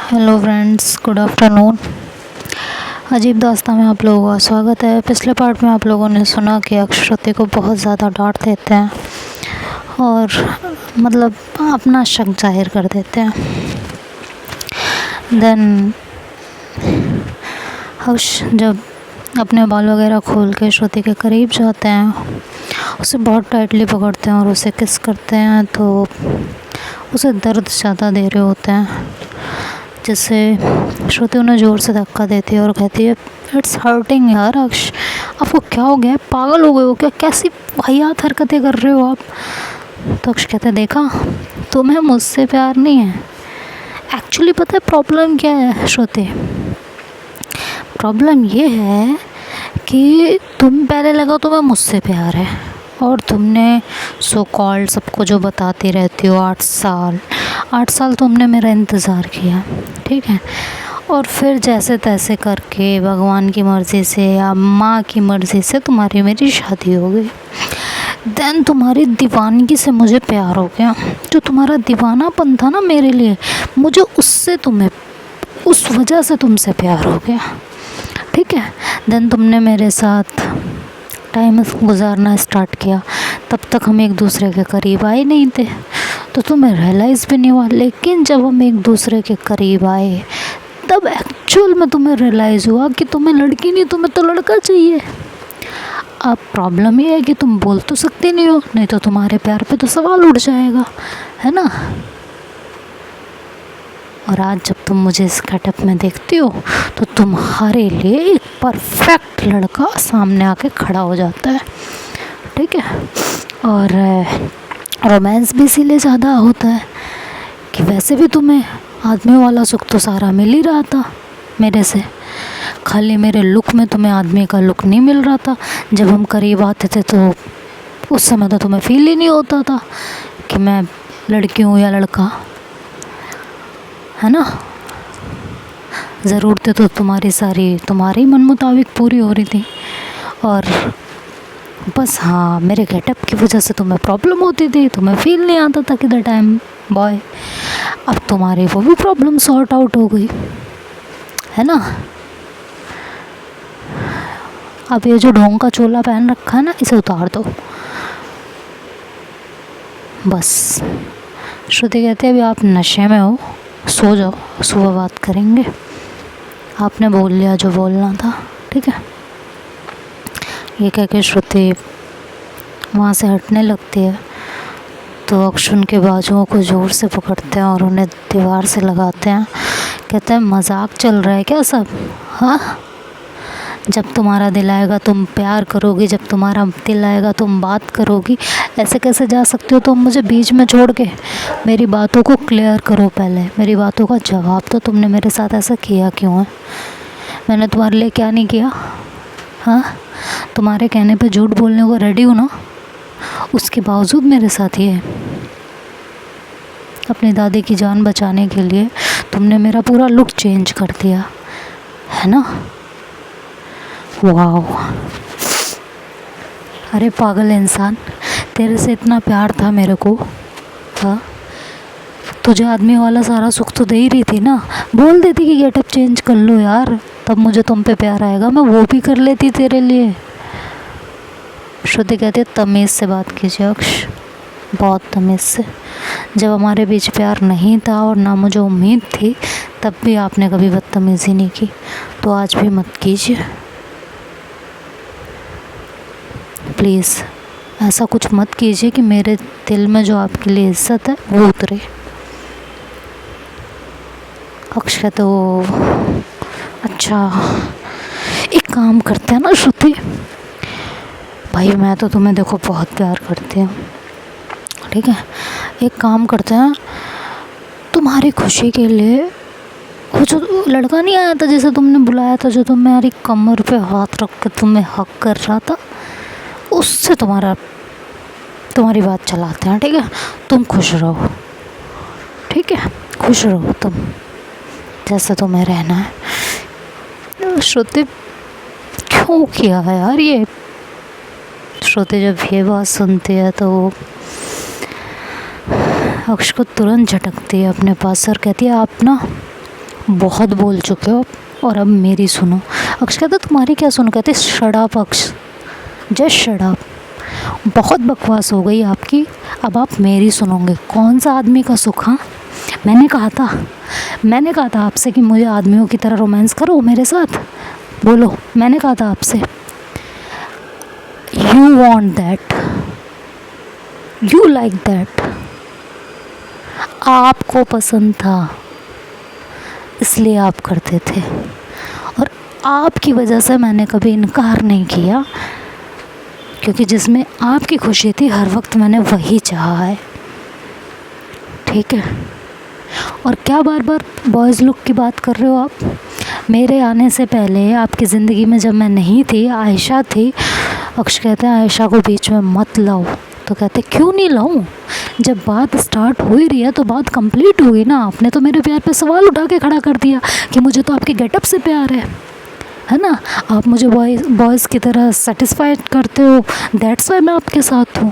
Hello friends, good afternoon. अजीब दास्तां में आप लोगों का स्वागत है। पिछले पार्ट में आप लोगों ने सुना कि अक्षय श्रुति को बहुत ज़्यादा डांट देते हैं और मतलब अपना शक जाहिर कर देते हैं। देन अक्ष जब अपने बाल वगैरह खोल के श्रुति के करीब जाते हैं, उसे बहुत टाइटली पकड़ते हैं और उसे किस करते हैं, तो उसे दर्द ज़्यादा दे रहे होते हैं, जिससे श्रुति उन्हें ज़ोर से धक्का देती है और कहती है इट्स हर्टिंग यार। अक्ष, आपको क्या हो गया है? पागल हो गए हो क्या? कैसी वाहियात हरकतें कर रहे हो आप? तो अक्ष कहते हैं देखा, तुम्हें मुझसे प्यार नहीं है। एक्चुअली पता है प्रॉब्लम क्या है श्रुति? प्रॉब्लम ये है कि तुम पहले लगा तुम्हें मुझसे प्यार है और तुमने सो कॉल्ड सबको जो बताती रहती हो 8 साल तुमने मेरा इंतज़ार किया, ठीक है। और फिर जैसे तैसे करके भगवान की मर्ज़ी से या माँ की मर्ज़ी से तुम्हारी मेरी शादी हो गई। देन तुम्हारी दीवानगी से मुझे प्यार हो गया। जो तुम्हारा दीवानापन था ना मेरे लिए, मुझे उससे तुम्हें उस वजह से तुमसे प्यार हो गया, ठीक है। देन तुमने मेरे साथ टाइम गुजारना स्टार्ट किया। तब तक हम एक दूसरे के करीब आए नहीं थे, तो तुम्हें रियलाइज़ भी नहीं हुआ। लेकिन जब हम एक दूसरे के करीब आए, तब एक्चुअल में तुम्हें रियलाइज़ हुआ कि तुम्हें लड़की नहीं, तुम्हें तो लड़का चाहिए। अब प्रॉब्लम ये है कि तुम बोल तो सकते नहीं हो, नहीं तो तुम्हारे प्यार पे तो सवाल उठ जाएगा, है ना। और आज जब तुम मुझे इस गेटअप में देखती हो, तो तुम्हारे लिए एक परफेक्ट लड़का सामने आके खड़ा हो जाता है, ठीक है। और रोमांस भी इसीलिए ज़्यादा होता है कि वैसे भी तुम्हें आदमी वाला सुख तो सारा मिल ही रहा था मेरे से, खाली मेरे लुक में तुम्हें आदमी का लुक नहीं मिल रहा था। जब हम करीब आते थे तो उस समय तो तुम्हें फील ही नहीं होता था कि मैं लड़की हूँ या लड़का, है ना। ज़रूरतें तो तुम्हारी सारी तुम्हारे मन मुताबिक पूरी हो रही थी, और बस हाँ, मेरे गेटअप की वजह से तुम्हें प्रॉब्लम होती थी, तुम्हें फील नहीं आता था कि द टाइम बॉय। अब तुम्हारी वो भी प्रॉब्लम सॉर्ट आउट हो गई, है ना। अब ये जो ढोंग का चोला पहन रखा है ना, इसे उतार दो बस। श्रुति कहती है अभी आप नशे में हो, सो जाओ, सुबह बात करेंगे। आपने बोल लिया जो बोलना था, ठीक है। ये कह के श्रुति वहाँ से हटने लगती है, तो अक्षय उनके बाजुओं को ज़ोर से पकड़ते हैं और उन्हें दीवार से लगाते हैं। कहते हैं मजाक चल रहा है क्या सब? हाँ, जब तुम्हारा दिल आएगा तुम प्यार करोगी, जब तुम्हारा दिल आएगा तुम बात करोगी। ऐसे कैसे जा सकते हो तुम मुझे बीच में छोड़ के? मेरी बातों को क्लियर करो पहले, मेरी बातों का जवाब तो तुमने मेरे साथ ऐसा किया क्यों है? मैंने तुम्हारे लिए क्या नहीं किया? हाँ, तुम्हारे कहने पे झूठ बोलने को रेडी हूँ ना, उसके बावजूद मेरे साथ ये अपनी दादी की जान बचाने के लिए तुमने मेरा पूरा लुक चेंज कर दिया, है ना। वाह, अरे पागल इंसान, तेरे से इतना प्यार था मेरे को। हाँ, तुझे आदमी वाला सारा सुख तो दे ही रही थी ना। बोल देती कि गेटअप चेंज कर लो यार, तब मुझे तुम पे प्यार आएगा, मैं वो भी कर लेती तेरे लिए। श्रुति कहती है तमीज़ से बात कीजिए अक्ष, बहुत तमीज़ से। जब हमारे बीच प्यार नहीं था और ना मुझे उम्मीद थी, तब भी आपने कभी बदतमीज़ी नहीं की, तो आज भी मत कीजिए प्लीज़। ऐसा कुछ मत कीजिए कि मेरे दिल में जो आपके लिए इज्जत है वो उतरे। अक्ष कहते हो अच्छा, एक काम करते हैं ना श्रुति, भाई मैं तो तुम्हें देखो बहुत प्यार करती हूँ, ठीक है। एक काम करते हैं, तुम्हारी खुशी के लिए वो जो लड़का नहीं आया था जिसे तुमने बुलाया था, जो तुम्हारी कमर पे हाथ रख के तुम्हें हक कर रहा था, उससे तुम्हारी बात चलाते हैं, ठीक है। तुम खुश रहो, ठीक है, खुश रहो तुम जैसे तुम्हें रहना है। श्रुति क्यों किया है यार ये? श्रुति जब ये बात सुनती है तो अक्ष को तुरंत झटकती है अपने पास और कहती है आप ना बहुत बोल चुके हो और अब मेरी सुनो। अक्ष कहता तुम्हारी क्या सुनो, कहते शट अप अक्ष, जस्ट शट अप, बहुत बकवास हो गई आपकी, अब आप मेरी सुनोगे। कौन सा आदमी का सुख? हाँ, मैंने कहा था आपसे कि मुझे आदमियों की तरह रोमांस करो मेरे साथ, बोलो, मैंने कहा था आपसे। You want that, you like that, आपको पसंद था इसलिए आप करते थे, और आपकी वजह से मैंने कभी इनकार नहीं किया, क्योंकि जिसमें आपकी खुशी थी हर वक्त मैंने वही चाहा है, ठीक है। और क्या बार बार बॉयज़ लुक की बात कर रहे हो आप? मेरे आने से पहले आपकी ज़िंदगी में जब मैं नहीं थी, आयशा थी। अक्ष कहते हैं आयशा को बीच में मत लाओ, तो कहते क्यों नहीं लाऊं, जब बात स्टार्ट हो ही रही है तो बात कंप्लीट होगी ना। आपने तो मेरे प्यार पे सवाल उठा के खड़ा कर दिया कि मुझे तो आपके गेटअप से प्यार है ना, आप मुझे बॉयज़ की तरह सेटिस्फाइड करते हो, दैट्स वाई मैं आपके साथ हूँ,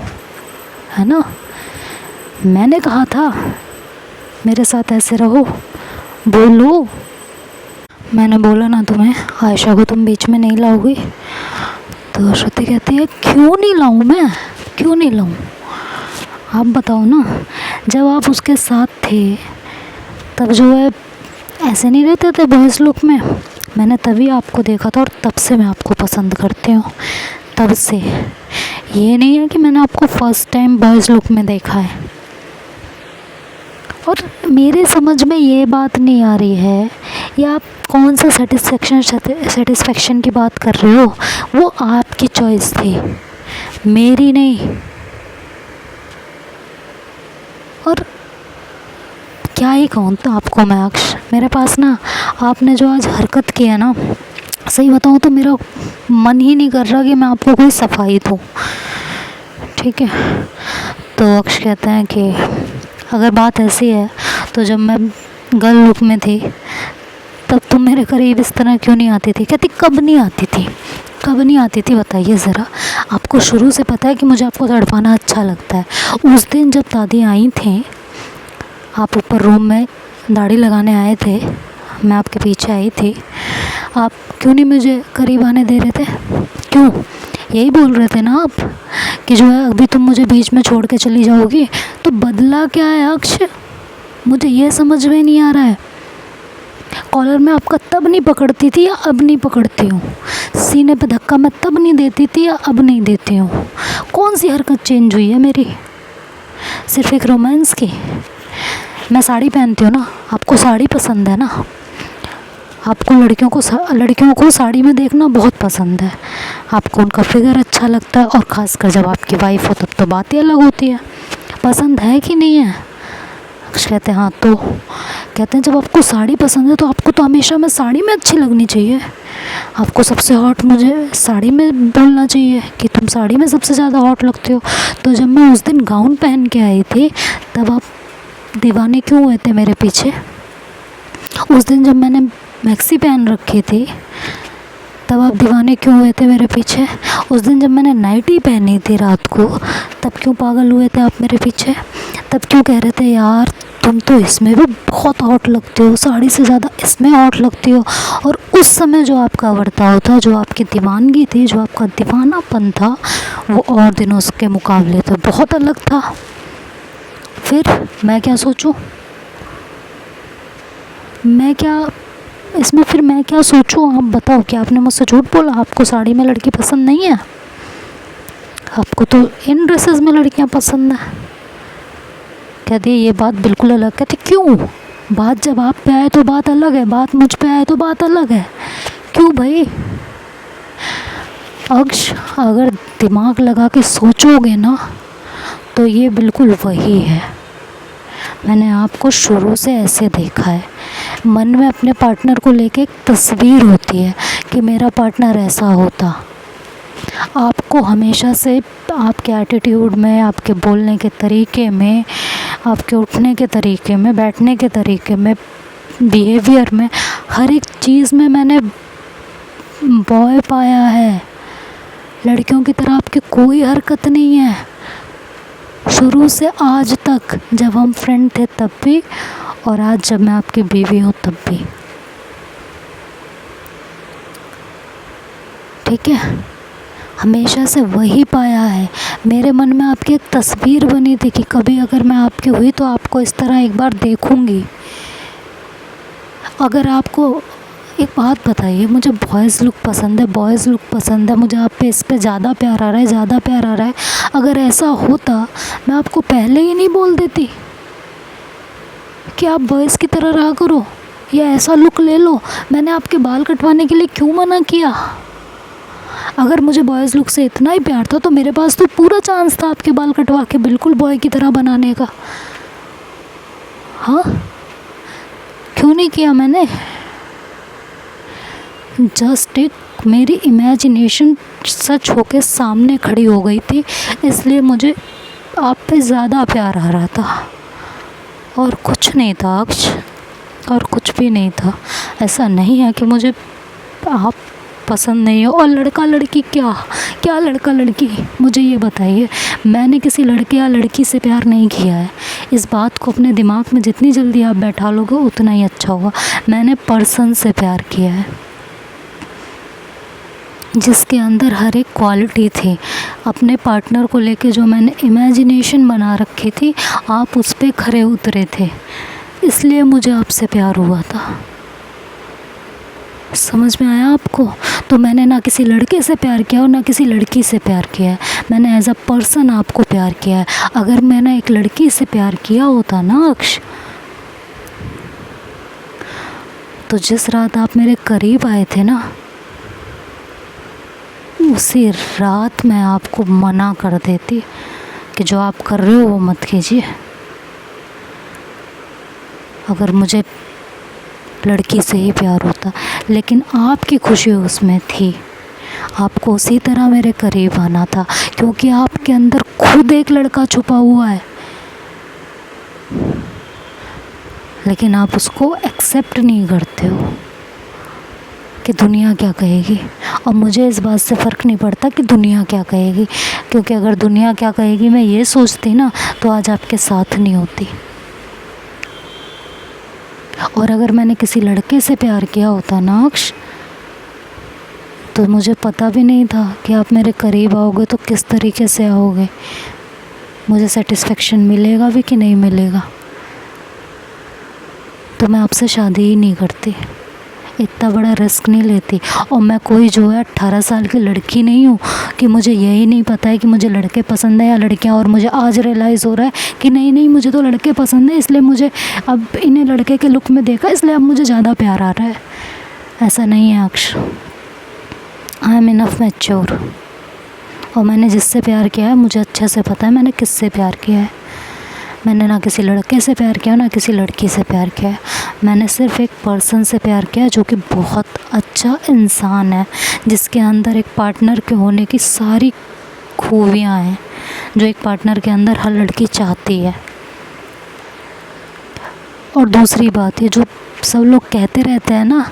है ना। मैंने कहा था मेरे साथ ऐसे रहो, बोलो। मैंने बोला ना तुम्हें आयशा को तुम बीच में नहीं लाओगी, तो श्रुति कहती है क्यों नहीं लाऊं मैं, क्यों नहीं लाऊं, आप बताओ ना। जब आप उसके साथ थे तब जो है ऐसे नहीं रहते थे बॉयज़ लुक में, मैंने तभी आपको देखा था और तब से मैं आपको पसंद करती हूँ, तब से। ये नहीं है कि मैंने आपको फर्स्ट टाइम बॉयज़ लुक में देखा है। और मेरे समझ में ये बात नहीं आ रही है, या आप कौन सा सेटिस्फेक्शन की बात कर रहे हो, वो आपकी चॉइस थी, मेरी नहीं। और क्या ही कहूँ तो आपको मैं अक्ष, मेरे पास ना आपने जो आज हरकत की है ना, सही बताऊँ तो मेरा मन ही नहीं कर रहा कि मैं आपको कोई सफाई दूँ, ठीक है। तो अक्ष कहते हैं कि अगर बात ऐसी है तो जब मैं गर्ल लुक में थी तब तुम मेरे करीब इस तरह क्यों नहीं आती थी? कहती कब नहीं आती थी, कब नहीं आती थी बताइए ज़रा। आपको शुरू से पता है कि मुझे आपको तड़पाना अच्छा लगता है। उस दिन जब दादी आई थी, आप ऊपर रूम में दाढ़ी लगाने आए थे, मैं आपके पीछे आई थी, आप क्यों नहीं मुझे करीब आने दे रहे थे? क्यों? यही बोल रहे थे ना आप कि जो है अभी तुम मुझे बीच में छोड़ के चली जाओगी। तो बदला क्या है अक्ष, मुझे ये समझ में नहीं आ रहा है। कॉलर में आपका तब नहीं पकड़ती थी या अब नहीं पकड़ती हूँ? सीने पे धक्का मैं तब नहीं देती थी या अब नहीं देती हूँ? कौन सी हरकत चेंज हुई है मेरी? सिर्फ एक रोमांस की। मैं साड़ी पहनती हूँ ना, आपको साड़ी पसंद है ना, आपको लड़कियों को साड़ी में देखना बहुत पसंद है, आपको उनका फिगर अच्छा लगता है, और ख़ासकर जब आपकी वाइफ हो तब तो बात ही अलग होती है। पसंद है कि नहीं है? अक्ष कहते हैं हाँ। तो कहते हैं जब आपको साड़ी पसंद है तो आपको तो हमेशा मैं साड़ी में अच्छी लगनी चाहिए, आपको सबसे हॉट मुझे साड़ी में बोलना चाहिए कि तुम साड़ी में सबसे ज़्यादा हॉट लगते हो। तो जब मैं उस दिन गाउन पहन के आई थी तब आप दीवाने क्यों हुए थे मेरे पीछे? उस दिन जब मैंने मैक्सी पहन रखी थी तब आप दीवाने क्यों हुए थे मेरे पीछे? उस दिन जब मैंने नाइटी पहनी थी रात को तब क्यों पागल हुए थे आप मेरे पीछे? तब क्यों कह रहे थे यार तुम तो इसमें भी बहुत हॉट लगती हो, साड़ी से ज़्यादा इसमें हॉट लगती हो। और उस समय जो आपका बर्ताव था, जो आपकी दीवानगी थी, जो आपका दीवानापन था, वो और दिनों के मुकाबले तो बहुत अलग था। फिर मैं क्या सोचूं? मैं क्या सोचूं? आप बताओ कि आपने मुझसे झूठ बोला? आपको साड़ी में लड़की पसंद नहीं है, आपको तो इन ड्रेसेस में लड़कियां पसंद है। कहती है ये बात बिल्कुल अलग। कहती क्यों? बात जब आप पे आए तो बात अलग है, बात मुझ पे आए तो बात अलग है। क्यों भाई? अक्ष अगर दिमाग लगा के सोचोगे ना तो ये बिल्कुल वही है। मैंने आपको शुरू से ऐसे देखा है। मन में अपने पार्टनर को लेके एक तस्वीर होती है कि मेरा पार्टनर ऐसा होता। आपको हमेशा से आपके एटीट्यूड में, आपके बोलने के तरीके में, आपके उठने के तरीके में, बैठने के तरीके में, बिहेवियर में, हर एक चीज़ में मैंने बॉय पाया है। लड़कियों की तरह आपकी कोई हरकत नहीं है शुरू से आज तक। जब हम फ्रेंड थे तब भी, और आज जब मैं आपकी बीवी हूँ तब भी। ठीक है, हमेशा से वही पाया है। मेरे मन में आपकी एक तस्वीर बनी थी कि कभी अगर मैं आपकी हुई तो आपको इस तरह एक बार देखूंगी। अगर आपको एक बात बताइए, मुझे बॉयज़ लुक पसंद है, बॉयज़ लुक पसंद है, मुझे आप पे इस पे ज़्यादा प्यार आ रहा है, ज़्यादा प्यार आ रहा है। अगर ऐसा होता मैं आपको पहले ही नहीं बोल देती कि आप बॉयज़ की तरह रहा करो या ऐसा लुक ले लो। मैंने आपके बाल कटवाने के लिए क्यों मना किया? अगर मुझे बॉयज़ लुक से इतना ही प्यार था तो मेरे पास तो पूरा चांस था आपके बाल कटवा के बिल्कुल बॉय की तरह बनाने का। हाँ, क्यों नहीं किया मैंने? जस्ट एक मेरी इमेजिनेशन सच होके सामने खड़ी हो गई थी, इसलिए मुझे आप पे ज़्यादा प्यार आ रहा था और कुछ नहीं था अक्ष, और कुछ भी नहीं था। ऐसा नहीं है कि मुझे आप पसंद नहीं हो। और लड़का लड़की क्या क्या लड़का लड़की, मुझे ये बताइए। मैंने किसी लड़के या लड़की से प्यार नहीं किया है। इस बात को अपने दिमाग में जितनी जल्दी आप बैठा लोगे उतना ही अच्छा होगा। मैंने पर्सन से प्यार किया है जिसके अंदर हर एक क्वालिटी थी। अपने पार्टनर को लेके जो मैंने इमेजिनेशन बना रखी थी, आप उस पे खरे उतरे थे, इसलिए मुझे आपसे प्यार हुआ था। समझ में आया आपको? तो मैंने ना किसी लड़के से प्यार किया और ना किसी लड़की से प्यार किया है। मैंने एज अ पर्सन आपको प्यार किया है। अगर मैंने एक लड़की से प्यार किया होता ना अक्ष, तो जिस रात आप मेरे करीब आए थे ना, उसी रात मैं आपको मना कर देती कि जो आप कर रहे हो वो मत कीजिए। अगर मुझे लड़की से ही प्यार होता, लेकिन आपकी खुशी उसमें थी। आपको उसी तरह मेरे करीब आना था क्योंकि आपके अंदर खुद एक लड़का छुपा हुआ है, लेकिन आप उसको एक्सेप्ट नहीं करते हो कि दुनिया क्या कहेगी। और मुझे इस बात से फ़र्क नहीं पड़ता कि दुनिया क्या कहेगी, क्योंकि अगर दुनिया क्या कहेगी मैं ये सोचती ना, तो आज आपके साथ नहीं होती। और अगर मैंने किसी लड़के से प्यार किया होता ना अक्ष, तो मुझे पता भी नहीं था कि आप मेरे करीब आओगे तो किस तरीके से आओगे, मुझे सेटिस्फेक्शन मिलेगा भी कि नहीं मिलेगा। तो मैं आपसे शादी ही नहीं करती, इतना बड़ा रिस्क नहीं लेती। और मैं कोई जो है 18 साल की लड़की नहीं हूँ कि मुझे यही नहीं पता है कि मुझे लड़के पसंद है या लड़कियाँ। और मुझे आज रियलाइज़ हो रहा है कि नहीं मुझे तो लड़के पसंद है, इसलिए मुझे अब इन्हें लड़के के लुक में देखा, इसलिए अब मुझे ज़्यादा प्यार आ रहा है। ऐसा नहीं है अक्ष। I am enough mature. और मैंने जिससे प्यार किया है मुझे अच्छे से पता है मैंने किससे प्यार किया है। मैंने ना किसी लड़के से प्यार किया ना किसी लड़की से प्यार किया है। मैंने सिर्फ एक पर्सन से प्यार किया जो कि बहुत अच्छा इंसान है, जिसके अंदर एक पार्टनर के होने की सारी खूबियाँ हैं जो एक पार्टनर के अंदर हर लड़की चाहती है। और दूसरी बात, ये जो सब लोग कहते रहते हैं ना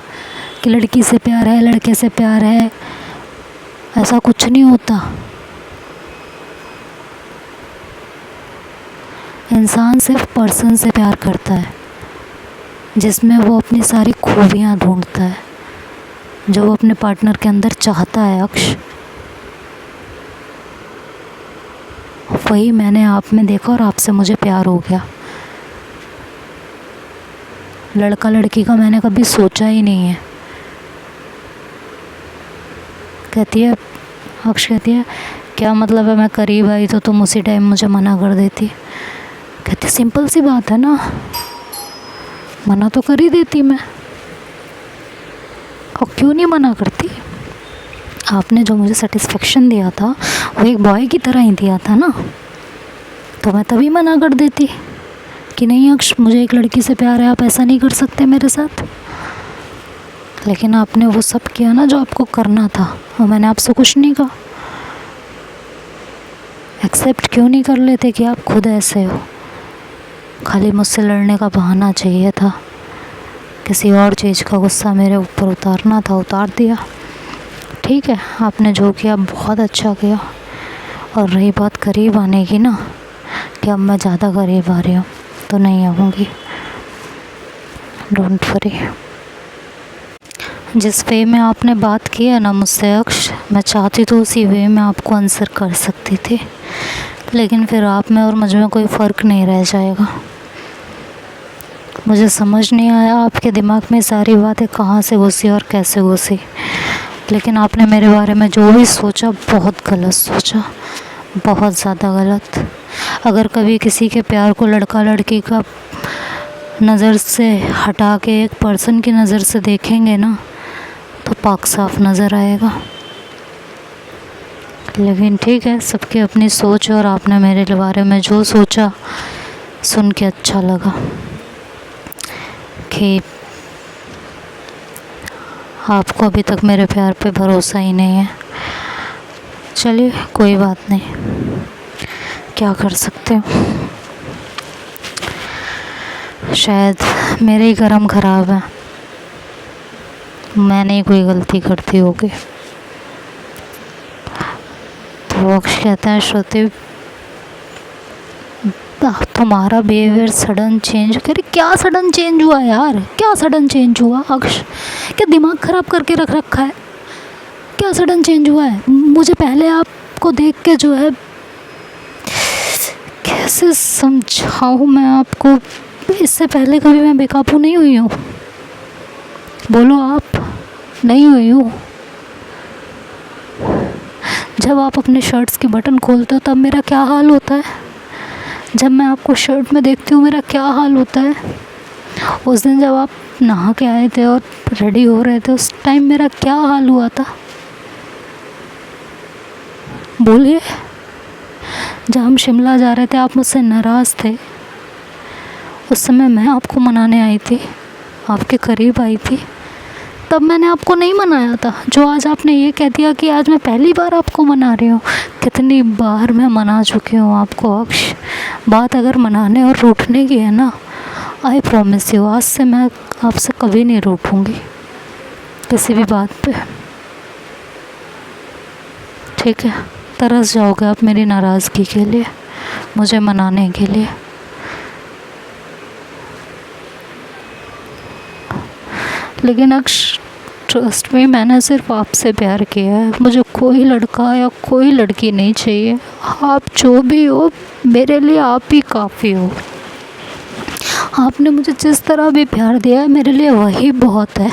कि लड़की से प्यार है, लड़के से प्यार है, ऐसा कुछ नहीं होता। इंसान सिर्फ पर्सन से प्यार करता है जिसमें वो अपनी सारी खूबियाँ ढूंढता है, जो वो अपने पार्टनर के अंदर चाहता है अक्ष। वही मैंने आप में देखा और आपसे मुझे प्यार हो गया। लड़का लड़की का मैंने कभी सोचा ही नहीं है। कहती है अक्ष, कहती है क्या मतलब है मैं करीब आई तो तुम उसी टाइम मुझे मना कर देती। कहती सिंपल सी बात है ना, मना तो कर ही देती मैं, और क्यों नहीं मना करती। आपने जो मुझे सेटिस्फेक्शन दिया था वो एक बॉय की तरह ही दिया था ना, तो मैं तभी मना कर देती कि नहीं अक्ष मुझे एक लड़की से प्यार है, आप ऐसा नहीं कर सकते मेरे साथ। लेकिन आपने वो सब किया ना जो आपको करना था, और मैंने आपसे कुछ नहीं कहा। एक्सेप्ट क्यों नहीं कर लेते कि आप खुद ऐसे हो। खाली मुझसे लड़ने का बहाना चाहिए था, किसी और चीज़ का गुस्सा मेरे ऊपर उतारना था, उतार दिया। ठीक है, आपने जो किया बहुत अच्छा किया। और रही बात करीब आने की ना, कि अब मैं ज़्यादा करीब आ रही हूँ, तो नहीं आऊँगी, डोंट वरी। जिस वे में आपने बात की है ना मुझसे अक्ष, मैं चाहती तो उसी वे में आपको आंसर कर सकती थी, लेकिन फिर आप में और मुझ में कोई फ़र्क नहीं रह जाएगा। मुझे समझ नहीं आया आपके दिमाग में सारी बातें कहाँ से घुसी और कैसे घुसी, लेकिन आपने मेरे बारे में जो भी सोचा बहुत गलत सोचा, बहुत ज़्यादा गलत। अगर कभी किसी के प्यार को लड़का लड़की का नज़र से हटा के एक पर्सन की नज़र से देखेंगे ना, तो पाक साफ नज़र आएगा। लेकिन ठीक है, सबकी अपनी सोच, और आपने मेरे बारे में जो सोचा सुन के अच्छा लगा कि आपको अभी तक मेरे प्यार पे भरोसा ही नहीं है। चलिए कोई बात नहीं, क्या कर सकते हो। शायद मेरे ही कर्म ख़राब है, मैंने ही कोई गलती करती होगी। तो अक्ष कहता है श्रुति तुम्हारा बिहेवियर सडन चेंज करे। क्या सडन चेंज हुआ यार, क्या सडन चेंज हुआ अक्ष? क्या दिमाग ख़राब करके रख रखा है? क्या सडन चेंज हुआ है? मुझे पहले आपको देख के जो है, कैसे समझाऊँ मैं आपको, इससे पहले कभी मैं बेकाबू नहीं हुई हूँ। बोलो आप। नहीं हुई हूँ। जब आप अपने शर्ट्स की बटन खोलते हो तब मेरा क्या हाल होता है? जब मैं आपको शर्ट में देखती हूँ मेरा क्या हाल होता है? उस दिन जब आप नहा के आए थे और रेडी हो रहे थे, उस टाइम मेरा क्या हाल हुआ था? बोलिए। जब हम शिमला जा रहे थे आप मुझसे नाराज़ थे, उस समय मैं आपको मनाने आई थी, आपके करीब आई थी, तब मैंने आपको नहीं मनाया था। जो आज आपने ये कह दिया कि आज मैं पहली बार आपको मना रही हूँ, कितनी बार मैं मना चुकी हूँ आपको अक्ष। बात अगर मनाने और रूठने की है ना, आई प्रॉमिस यू, आज से मैं आपसे कभी नहीं रूठूँगी किसी भी बात पे। ठीक है, तरस जाओगे आप मेरी नाराज़गी के लिए, मुझे मनाने के लिए। लेकिन अक्ष ट्रस्ट में, मैंने सिर्फ आपसे प्यार किया है, मुझे कोई लड़का या कोई लड़की नहीं चाहिए। आप जो भी हो मेरे लिए आप ही काफ़ी हो। आपने मुझे जिस तरह भी प्यार दिया है मेरे लिए वही बहुत है,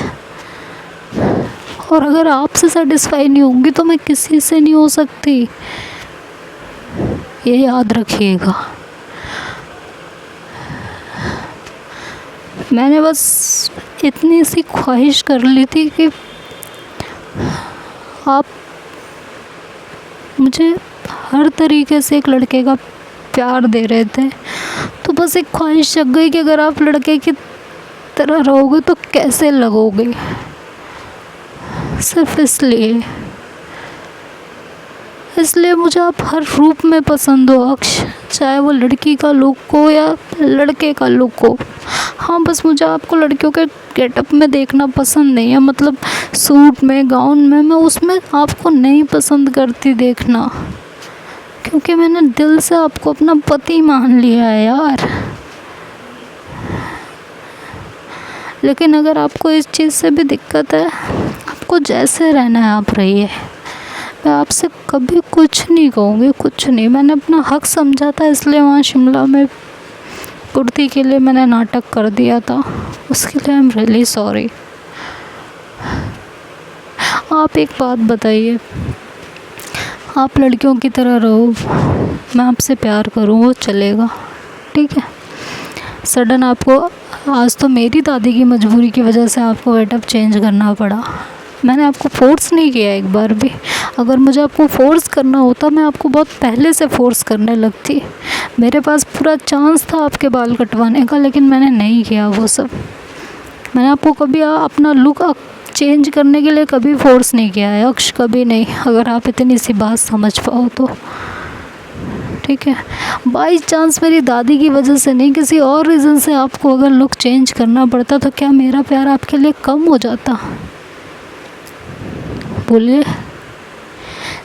और अगर आपसे सेटिस्फाई नहीं होंगी तो मैं किसी से नहीं हो सकती, ये याद रखिएगा। मैंने बस इतनी सी ख्वाहिश कर ली थी कि आप मुझे हर तरीके से एक लड़के का प्यार दे रहे थे, तो बस एक ख्वाहिश जग गई कि अगर आप लड़के की तरह रहोगे तो कैसे लगोगे। सिर्फ इसलिए मुझे आप हर रूप में पसंद हो अक्ष, चाहे वो लड़की का लुक हो या लड़के का लुक हो। हाँ, बस मुझे आपको लड़कियों के गेटअप में देखना पसंद नहीं है, मतलब सूट में, गाउन में, मैं उसमें आपको नहीं पसंद करती देखना, क्योंकि मैंने दिल से आपको अपना पति मान लिया है यार। लेकिन अगर आपको इस चीज़ से भी दिक्कत है, आपको जैसे रहना है आप रहिए, मैं आपसे कभी कुछ नहीं कहूँगी, कुछ नहीं। मैंने अपना हक समझा था, इसलिए वहाँ शिमला में कुर्ती के लिए मैंने नाटक कर दिया था, उसके लिए आई एम रियली सॉरी। आप एक बात बताइए, आप लड़कियों की तरह रहो, मैं आपसे प्यार करूँ वो चलेगा, ठीक है? सडन आपको, आज तो मेरी दादी की मजबूरी की वजह से आपको गेटअप चेंज करना पड़ा, मैंने आपको फ़ोर्स नहीं किया एक बार भी। अगर मुझे आपको फ़ोर्स करना होता मैं आपको बहुत पहले से फ़ोर्स करने लगती, मेरे पास पूरा चांस था आपके बाल कटवाने का, लेकिन मैंने नहीं किया वो सब। मैंने आपको कभी अपना लुक चेंज करने के लिए कभी फ़ोर्स नहीं किया है अक्ष, कभी नहीं, अगर आप इतनी सी बात समझ पाओ तो। ठीक है, बाई चांस मेरी दादी की वजह से नहीं, किसी और रीज़न से आपको अगर लुक चेंज करना पड़ता तो क्या मेरा प्यार आपके लिए कम हो जाता? बोलिए।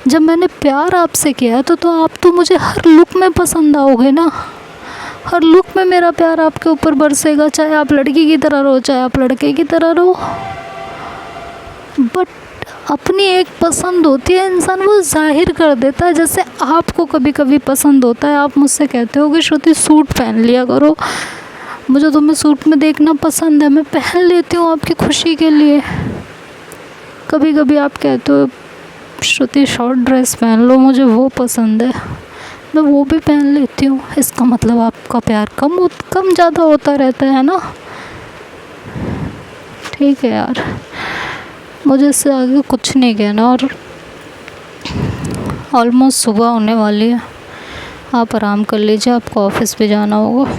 जब मैंने प्यार आपसे किया तो आप तो मुझे हर लुक में पसंद आओगे ना, हर लुक में मेरा प्यार आपके ऊपर बरसेगा, चाहे आप लड़की की तरह रहो चाहे आप लड़के की तरह रहो। बट अपनी एक पसंद होती है, इंसान वो जाहिर कर देता है। जैसे आपको कभी कभी पसंद होता है, आप मुझसे कहते हो कि श्रुति सूट पहन लिया करो, मुझे तुम्हें सूट में देखना पसंद है, मैं पहन लेती हूँ आपकी खुशी के लिए। कभी कभी आप कहते हो श्रुति शॉर्ट ड्रेस पहन लो, मुझे वो पसंद है, मैं वो भी पहन लेती हूँ। इसका मतलब आपका प्यार कम ज़्यादा होता रहता है ना। ठीक है यार, मुझे इससे आगे कुछ नहीं कहना। और ऑलमोस्ट सुबह होने वाली है, आप आराम कर लीजिए, आपको ऑफिस भी जाना होगा।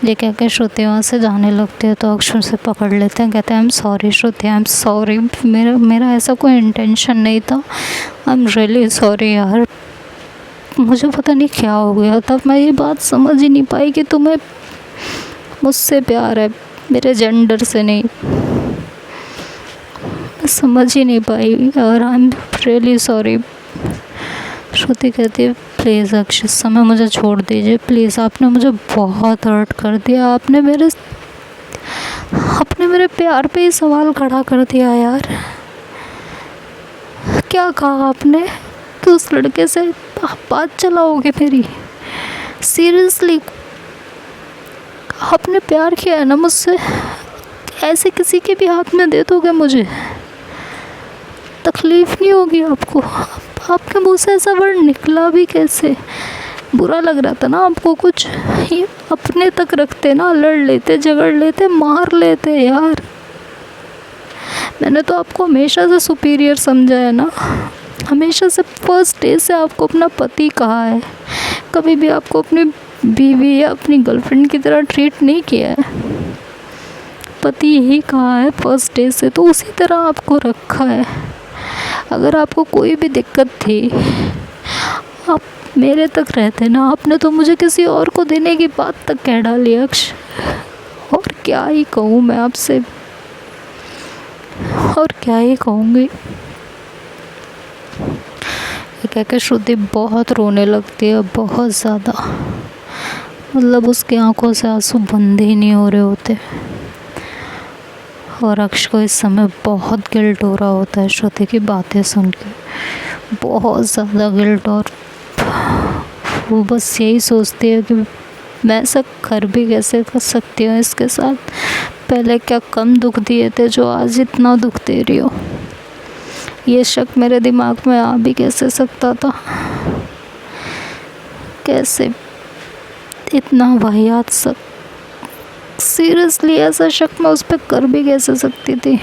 ये कह के श्रुति वहाँ से जाने लगती है तो अक्षर से पकड़ लेते हैं, कहते हैं I am sorry Shruti, I am sorry, मेरा ऐसा कोई इंटेंशन नहीं था, आई एम रियली सॉरी यार, मुझे पता नहीं क्या हो गया। तब मैं ये बात समझ ही नहीं पाई कि तुम्हें मुझसे प्यार है, मेरे जेंडर से नहीं, समझ ही नहीं पाई और आई एम रियली सॉरी। श्रुति कहती है प्लीज़ अक्षय, इस समय मुझे छोड़ दीजिए प्लीज़, आपने मुझे बहुत हर्ट कर दिया, आपने मेरे प्यार पे ही सवाल खड़ा कर दिया यार। क्या कहा आपने कि उस लड़के से बात चलाओगे मेरी? सीरियसली आपने प्यार किया है ना मुझसे, ऐसे किसी के भी हाथ में दे दोगे मुझे? तकलीफ़ नहीं होगी आपको? आपके मुंह से ऐसा वर्ड निकला भी कैसे? बुरा लग रहा था ना आपको कुछ? ये अपने तक रखते ना, लड़ लेते, झगड़ लेते, मार लेते यार। मैंने तो आपको हमेशा से सुपीरियर समझा है ना, हमेशा से फर्स्ट डे से आपको अपना पति कहा है, कभी भी आपको अपनी बीवी या अपनी गर्लफ्रेंड की तरह ट्रीट नहीं किया है, पति ही कहा है फर्स्ट डे से, तो उसी तरह आपको रखा है। अगर आपको कोई भी दिक्कत थी आप मेरे तक रहते ना, आपने तो मुझे किसी और को देने की बात तक कह डाली अक्ष। और क्या ही कहूँ मैं आपसे, और क्या ही कहूँगी। ये कह के श्रुति बहुत रोने लगती है, बहुत ज़्यादा, मतलब उसकी आंखों से आंसू बंद ही नहीं हो रहे होते। और अक्ष को इस समय बहुत गिल्ट हो रहा होता है श्रुति की बातें सुन के, बहुत ज़्यादा गिल्ट। और वो बस यही सोचती है कि मैं ऐसा कर भी कैसे कर सकती हूँ इसके साथ, पहले क्या कम दुख दिए थे जो आज इतना दुख दे रही हो? ये शक मेरे दिमाग में आ भी कैसे सकता था? कैसे इतना वाहियात शक, सीरियसली ऐसा शक मैं उस पर कर भी कैसे सकती थी?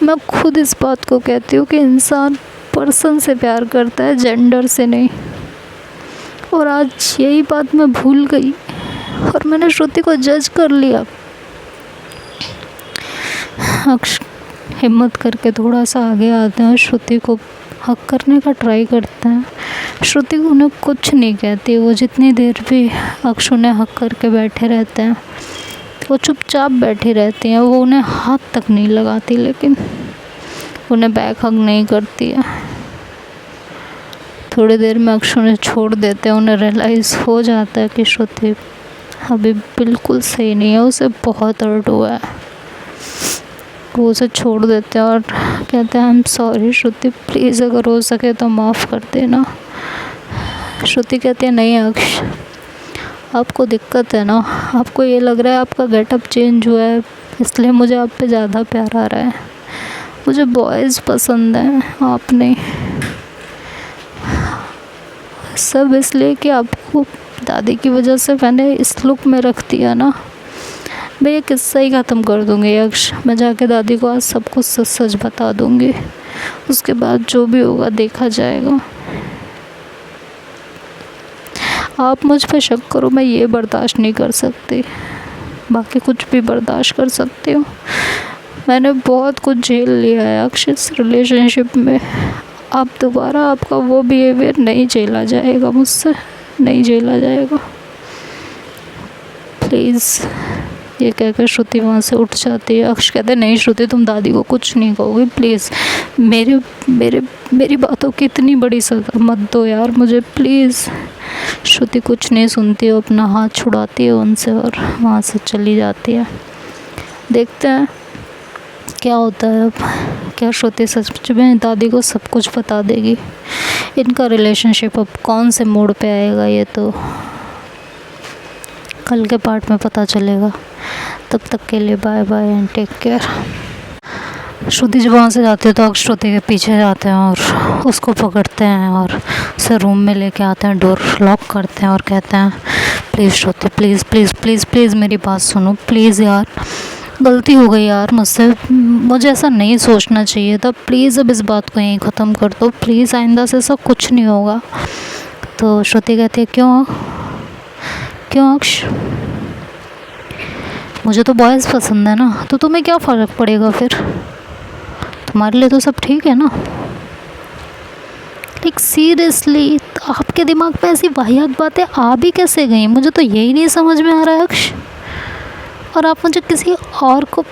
मैं खुद इस बात को कहती हूँ कि इंसान पर्सन से प्यार करता है, जेंडर से नहीं। और आज यही बात मैं भूल गई और मैंने श्रुति को जज कर लिया। अक्ष हिम्मत करके थोड़ा सा आगे आते हैं, श्रुति को हक करने का ट्राई करते हैं। श्रुति उन्हें कुछ नहीं कहती, वो जितनी देर भी अक्ष उन्हें हक करके बैठे रहते हैं वो चुपचाप बैठी रहती हैं, वो उन्हें हाथ तक नहीं लगाती, लेकिन उन्हें बैक हग नहीं करती है। थोड़ी देर में अक्ष उन्हें छोड़ देते हैं, उन्हें रियलाइज़ हो जाता है कि श्रुति अभी बिल्कुल सही नहीं है, उसे बहुत हर्ट हुआ है। वो उसे छोड़ देते हैं और कहते हैं I am sorry Shruti, please अगर हो सके तो माफ़ कर देना। श्रुति कहती है नहीं अक्ष, आपको दिक्कत है ना, आपको ये लग रहा है आपका गेटअप चेंज हुआ है इसलिए मुझे आप पे ज़्यादा प्यार आ रहा है, मुझे बॉयज़ पसंद हैं, आप नहीं। सब इसलिए कि आपको दादी की वजह से मैंने इस लुक में रख दिया ना। मैं ये किस्सा ही ख़त्म कर दूँगी अक्ष, मैं जाके दादी को आज सब कुछ सच सच बता दूँगी, उसके बाद जो भी होगा देखा जाएगा। आप मुझ पे शक करो, मैं ये बर्दाश्त नहीं कर सकती, बाकी कुछ भी बर्दाश्त कर सकती हूँ। मैंने बहुत कुछ झेल लिया है अक्ष इस रिलेशनशिप में, अब दोबारा आपका वो बिहेवियर नहीं झेला जाएगा, मुझसे नहीं झेला जाएगा, प्लीज़। ये कहकर श्रुति वहाँ से उठ जाती है। अक्ष कहते नहीं श्रुति, तुम दादी को कुछ नहीं कहोगे प्लीज़, मेरी बातों की इतनी बड़ी सज़ा मत दो यार मुझे, प्लीज़। श्रुति कुछ नहीं सुनती है, अपना हाथ छुड़ाती है उनसे और वहाँ से चली जाती है। देखते हैं क्या होता है अब? क्या श्रुति सच में दादी को सब कुछ बता देगी? इनका रिलेशनशिप अब कौन से मोड़ पे आएगा, ये तो कल के पार्ट में पता चलेगा। तब तक के लिए bye bye and take care. Shruti जब वहाँ से जाती है तो अक्ष श्रुति के पीछे जाते हैं और उसको पकड़ते हैं और उसे रूम में लेके आते हैं, डोर लॉक करते हैं और कहते हैं please Shruti, please please please please मेरी बात सुनो, प्लीज़ यार, गलती हो गई यार मुझसे, मुझे ऐसा नहीं सोचना चाहिए था, प्लीज़ अब इस बात को यहीं ख़त्म कर दो, प्लीज़ आइंदा से ऐसा कुछ नहीं होगा। तो श्रुति कहती है क्यों क्यों अक्ष, मुझे तो बॉयज़ पसंद है ना, तो तुम्हें क्या फ़र्क पड़ेगा फिर, तुम्हारे लिए तो सब ठीक है ना। लाइक सीरियसली आपके दिमाग पे ऐसी वाहियात बातें आ भी कैसे गई, मुझे तो यही नहीं समझ में आ रहा है अक्ष। और आप मुझे किसी और को,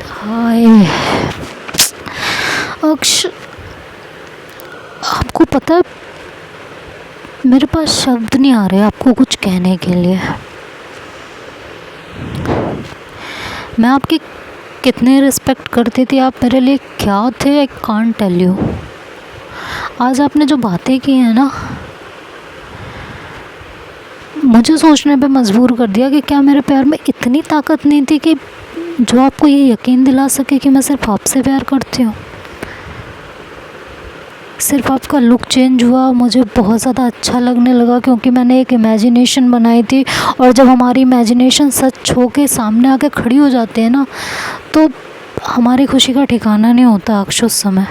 हाय अक्ष, आपको पता है मेरे पास शब्द नहीं आ रहे आपको कुछ कहने के लिए। मैं आपकी कितनी रिस्पेक्ट करती थी, आप मेरे लिए क्या थे, आई कांट टेल यू। आज आपने जो बातें की हैं ना, मुझे सोचने पे मजबूर कर दिया कि क्या मेरे प्यार में इतनी ताकत नहीं थी कि जो आपको ये यकीन दिला सके कि मैं सिर्फ आपसे प्यार करती हूँ। सिर्फ आपका लुक चेंज हुआ, मुझे बहुत ज़्यादा अच्छा लगने लगा क्योंकि मैंने एक इमेजिनेशन बनाई थी, और जब हमारी इमेजिनेशन सच हो के सामने आके खड़ी हो जाती है ना, तो हमारी खुशी का ठिकाना नहीं होता अक्ष उस समय।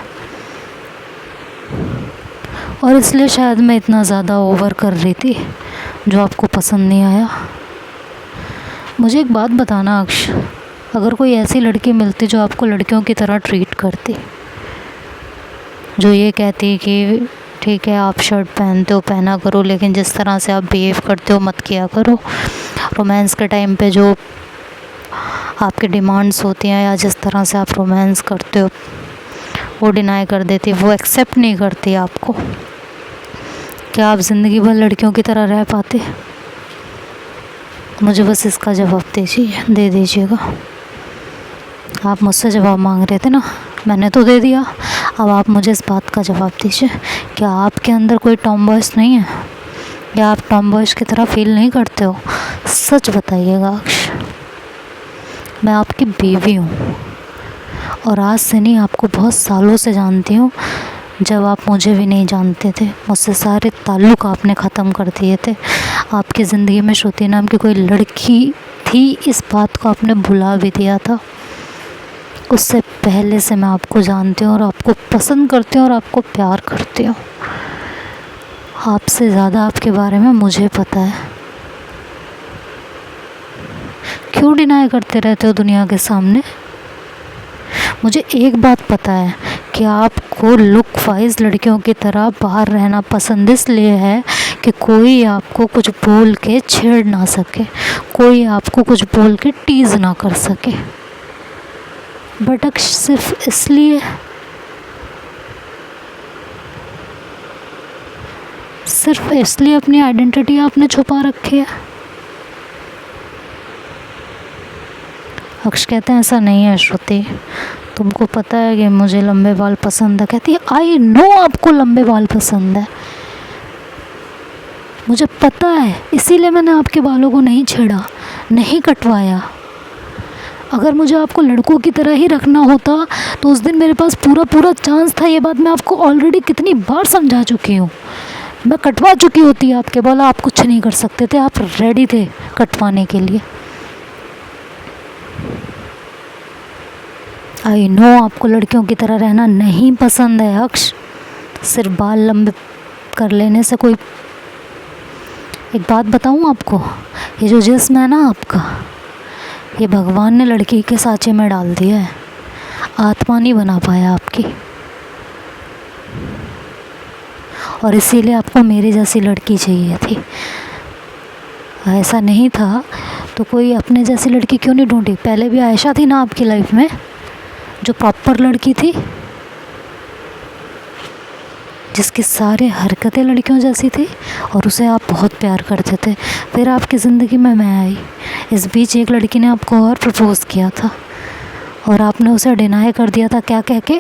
और इसलिए शायद मैं इतना ज़्यादा ओवर कर रही थी जो आपको पसंद नहीं आया। मुझे एक बात बताना अक्ष, अगर कोई ऐसी लड़की मिलती जो आपको लड़कियों की तरह ट्रीट करती, जो ये कहती कि ठीक है आप शर्ट पहनते हो पहना करो, लेकिन जिस तरह से आप बिहेव करते हो मत किया करो, रोमांस के टाइम पे जो आपकी डिमांड्स होती हैं या जिस तरह से आप रोमांस करते हो वो डिनाई कर देती, वो एक्सेप्ट नहीं करती आपको, क्या आप ज़िंदगी भर लड़कियों की तरह रह पाते? मुझे बस इसका जवाब दे दीजिएगा। आप मुझसे जवाब मांग रहे थे ना, मैंने तो दे दिया, अब आप मुझे इस बात का जवाब दीजिए, क्या आपके अंदर कोई टॉम बॉयज नहीं है, या आप टॉम बॉयज की तरह फील नहीं करते हो? सच बताइएगा अक्ष। मैं आपकी बीवी हूँ और आज से नहीं, आपको बहुत सालों से जानती हूँ, जब आप मुझे भी नहीं जानते थे, मुझसे सारे ताल्लुक़ आपने ख़त्म कर दिए थे। आपकी ज़िंदगी में श्रुति नाम की कोई लड़की थी, इस बात को आपने भुला भी दिया था। उससे पहले से मैं आपको जानती हूँ और आपको पसंद करती हूँ और आपको प्यार करती हूँ। आपसे ज़्यादा आपके बारे में मुझे पता है। क्यों डिनाई करते रहते हो दुनिया के सामने? मुझे एक बात पता है कि आपको लुक वाइज लड़कियों की तरह बाहर रहना पसंद इसलिए है कि कोई आपको कुछ बोल के छेड़ ना सके, कोई आपको कुछ बोल के टीज़ ना कर सके, बट सिर्फ इसलिए, अपनी आइडेंटिटी आपने छुपा रखी है। अक्ष कहते हैं ऐसा नहीं है श्रुति, तुमको पता है कि मुझे लंबे बाल पसंद है। कहती है आई नो आपको लंबे बाल पसंद है, मुझे पता है, इसीलिए मैंने आपके बालों को नहीं छेड़ा, नहीं कटवाया। अगर मुझे आपको लड़कों की तरह ही रखना होता तो उस दिन मेरे पास पूरा चांस था। ये बात मैं आपको ऑलरेडी कितनी बार समझा चुकी हूँ। मैं कटवा चुकी होती आपके बाल, आप कुछ नहीं कर सकते थे, आप रेडी थे कटवाने के लिए। आई नो आपको लड़कियों की तरह रहना नहीं पसंद है अक्ष, सिर्फ बाल लंबे कर लेने से कोई। एक बात बताऊँ आपको, ये जो जिस्म है ना आपका, ये भगवान ने लड़की के सांचे में डाल दिया है, आत्मा नहीं बना पाया आपकी। और इसीलिए आपको मेरी जैसी लड़की चाहिए थी। ऐसा नहीं था तो कोई अपने जैसी लड़की क्यों नहीं ढूंढी? पहले भी आयशा थी ना आपकी लाइफ में, जो प्रॉपर लड़की थी, जिसकी सारी हरकतें लड़कियों जैसी थी और उसे आप बहुत प्यार करते थे। फिर आपकी ज़िंदगी में मैं आई, इस बीच एक लड़की ने आपको और प्रपोज़ किया था और आपने उसे डिनाई कर दिया था क्या कह के?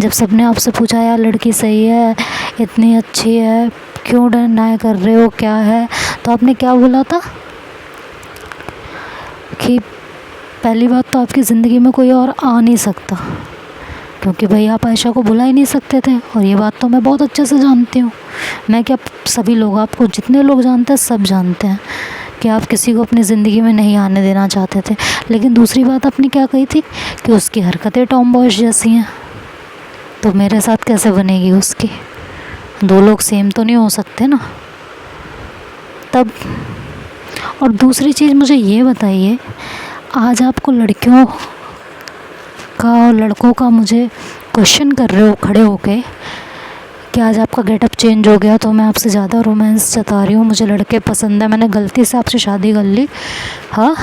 जब सबने आपसे पूछा यार लड़की सही है, इतनी अच्छी है, क्यों डिनाई कर रहे हो, क्या है, तो आपने क्या बोला था कि पहली बात तो आपकी ज़िंदगी में कोई और आ नहीं सकता, क्योंकि भाई आप आयशा को बुला ही नहीं सकते थे। और ये बात तो मैं बहुत अच्छे से जानती हूँ, मैं क्या सभी लोग, आपको जितने लोग जानते हैं सब जानते हैं कि आप किसी को अपनी ज़िंदगी में नहीं आने देना चाहते थे। लेकिन दूसरी बात आपने क्या कही थी कि उसकी हरकतें टॉम बॉयज जैसी हैं, तो मेरे साथ कैसे बनेगी उसकी? दो लोग सेम तो नहीं हो सकते ना। तब और दूसरी चीज़ मुझे ये बताइए, आज आपको लड़कियों का और लड़कों का मुझे क्वेश्चन कर रहे हो खड़े होके कि आज आपका गेटअप चेंज हो गया तो मैं आपसे ज़्यादा रोमांस जता रही हूँ, मुझे लड़के पसंद है, मैंने गलती से आपसे शादी कर ली। हाँ,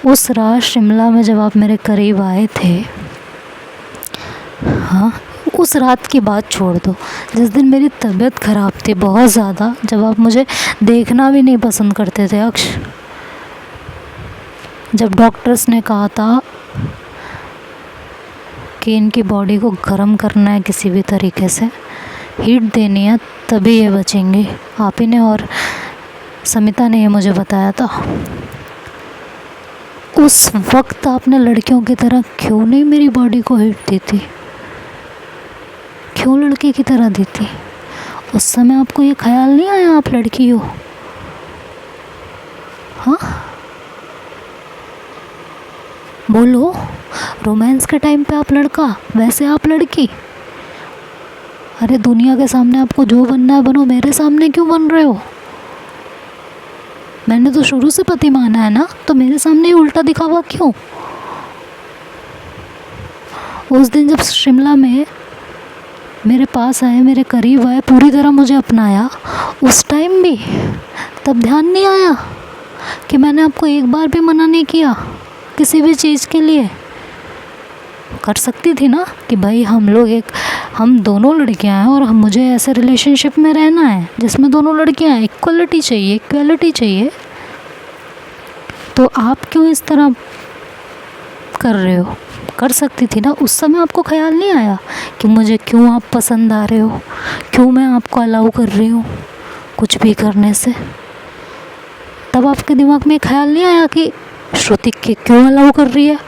उस रात शिमला में जब आप मेरे करीब आए थे, हाँ, उस रात की बात छोड़ दो, जिस दिन मेरी तबीयत ख़राब थी बहुत ज़्यादा, जब आप मुझे देखना भी नहीं पसंद करते थे अक्ष, जब डॉक्टर्स ने कहा था कि इनकी बॉडी को गर्म करना है, किसी भी तरीके से हीट देनी है, तभी ये बचेंगे, आप ही ने और समिता ने ये मुझे बताया था। उस वक्त आपने लड़कियों की तरह क्यों नहीं मेरी बॉडी को हीट दी थी? क्यों लड़की की तरह दी थी? उस समय आपको ये ख्याल नहीं आया आप लड़की हो? हाँ, बोलो, रोमांस के टाइम पे आप लड़का, वैसे आप लड़की। अरे दुनिया के सामने आपको जो बनना है बनो, मेरे सामने क्यों बन रहे हो? मैंने तो शुरू से पति माना है ना, तो मेरे सामने ही उल्टा दिखावा क्यों? उस दिन जब शिमला में मेरे पास आए, मेरे करीब आए, पूरी तरह मुझे अपनाया, उस टाइम भी तब ध्यान नहीं आया कि मैंने आपको एक बार भी मना नहीं किया किसी भी चीज़ के लिए? कर सकती थी ना कि भाई हम दोनों लड़कियां हैं और मुझे ऐसे रिलेशनशिप में रहना है जिसमें दोनों लड़कियां हैं, इक्वलिटी चाहिए, इक्वलिटी चाहिए। तो आप क्यों इस तरह कर रहे हो? कर सकती थी ना, उस समय आपको ख्याल नहीं आया कि मुझे क्यों आप पसंद आ रहे हो, क्यों मैं आपको अलाउ कर रही हूँ कुछ भी करने से? तब आपके दिमाग में ख्याल नहीं आया कि श्रुति के क्यों अलाउ कर रही है,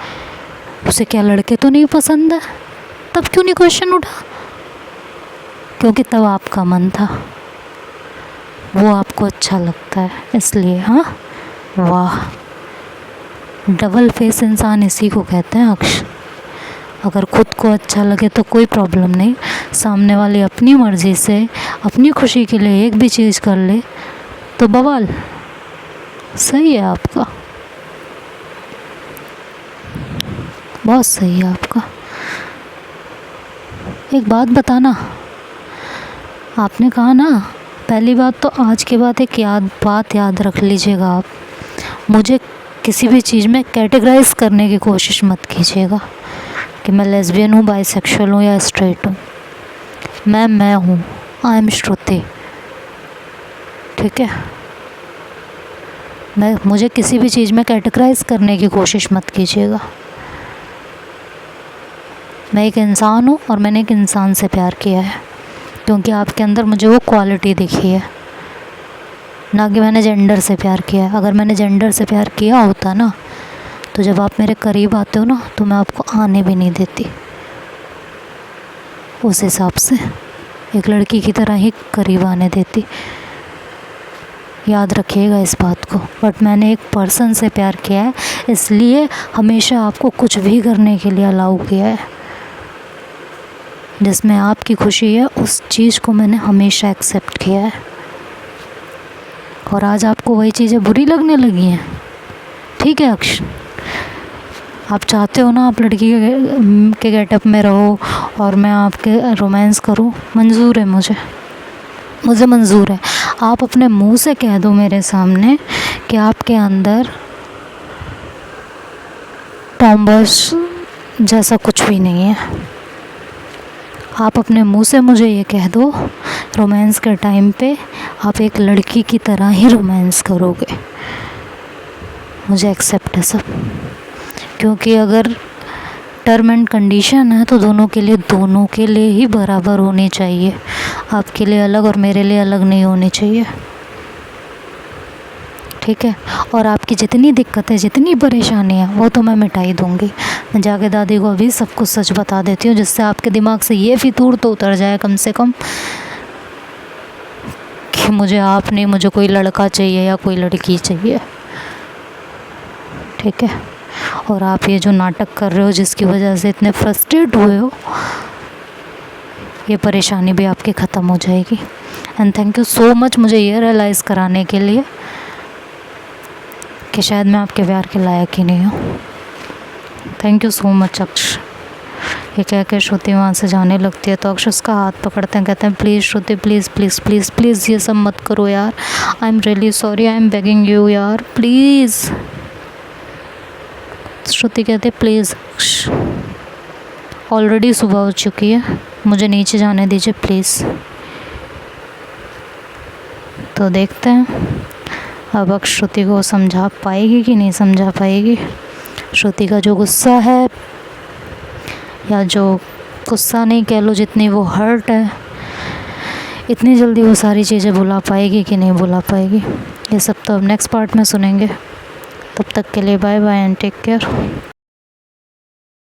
उसे क्या लड़के तो नहीं पसंद है? तब क्यों नहीं क्वेश्चन उठा? क्योंकि तब आपका मन था, वो आपको अच्छा लगता है इसलिए। हाँ, वाह, डबल फेस इंसान इसी को कहते हैं अक्ष। अगर खुद को अच्छा लगे तो कोई प्रॉब्लम नहीं, सामने वाले अपनी मर्ज़ी से अपनी खुशी के लिए एक भी चीज़ कर ले तो बवाल। सही है आपका, बहुत सही है आपका। एक बात बताना, आपने कहा ना, पहली बात तो आज के बाद एक बात याद रख लीजिएगा, आप मुझे किसी भी चीज़ में कैटेगराइज करने की कोशिश मत कीजिएगा कि मैं लेस्बियन हूँ, बाइसेक्सुअल हूँ या स्ट्रेट हूँ। मैं हूँ, आई एम श्रुति, ठीक है? मुझे किसी भी चीज़ में कैटेगराइज करने की कोशिश मत कीजिएगा। मैं एक इंसान हूँ और मैंने एक इंसान से प्यार किया है क्योंकि आपके अंदर मुझे वो क्वालिटी दिखी है, ना कि मैंने जेंडर से प्यार किया है। अगर मैंने जेंडर से प्यार किया होता ना, तो जब आप मेरे करीब आते हो ना, तो मैं आपको आने भी नहीं देती। उस हिसाब से एक लड़की की तरह ही करीब आने देती, याद रखिएगा इस बात को। बट मैंने एक पर्सन से प्यार किया है, इसलिए हमेशा आपको कुछ भी करने के लिए अलाउ किया है। जिसमें आपकी खुशी है उस चीज़ को मैंने हमेशा एक्सेप्ट किया है। और आज आपको वही चीज़ें बुरी लगने लगी हैं, ठीक है अक्ष? आप चाहते हो ना आप लड़की के गेटअप में रहो और मैं आपके रोमांस करूं, मंजूर है, मुझे मंजूर है। आप अपने मुंह से कह दो मेरे सामने कि आपके अंदर टॉम्बर्स जैसा कुछ भी नहीं है। आप अपने मुंह से मुझे ये कह दो, रोमांस के टाइम पे आप एक लड़की की तरह ही रोमांस करोगे, मुझे एक्सेप्ट है सब। क्योंकि अगर टर्म एंड कंडीशन है तो दोनों के लिए ही बराबर होनी चाहिए। आपके लिए अलग और मेरे लिए अलग नहीं होनी चाहिए, ठीक है। और आपकी जितनी दिक्कतें, जितनी परेशानियाँ, वो तो मैं मिटाई दूँगी। मैं जाके दादी को अभी सब कुछ सच बता देती हूँ, जिससे आपके दिमाग से ये फितूर तो उतर जाए कम से कम कि मुझे आप नहीं, मुझे कोई लड़का चाहिए या कोई लड़की चाहिए, ठीक है। और आप ये जो नाटक कर रहे हो, जिसकी वजह से इतने फ्रस्ट्रेट हुए हो, ये परेशानी भी आपकी ख़त्म हो जाएगी। And thank you so much मुझे ये रियलाइज़ कराने के लिए कि शायद मैं आपके प्यार के लायक ही नहीं हूँ। थैंक यू सो मच अक्ष। ये कह के श्रुति वहाँ से जाने लगती है तो अक्ष उसका हाथ पकड़ते हैं, कहते हैं please Shruti, please please please please ये सब मत करो यार, I am really sorry, I am begging you यार, प्लीज़। श्रुति कहते प्लीज़ अक्ष, ऑलरेडी सुबह हो चुकी है, मुझे नीचे जाने दीजिए प्लीज़। तो देखते हैं अब अक्ष श्रुति को समझा पाएगी कि नहीं समझा पाएगी। श्रुति का जो गुस्सा है, या जो गुस्सा नहीं कह लो, जितनी वो हर्ट है, इतनी जल्दी वो सारी चीज़ें भुला पाएगी कि नहीं भुला पाएगी, ये सब तो अब नेक्स्ट पार्ट में सुनेंगे। तब तक के लिए bye bye and take care.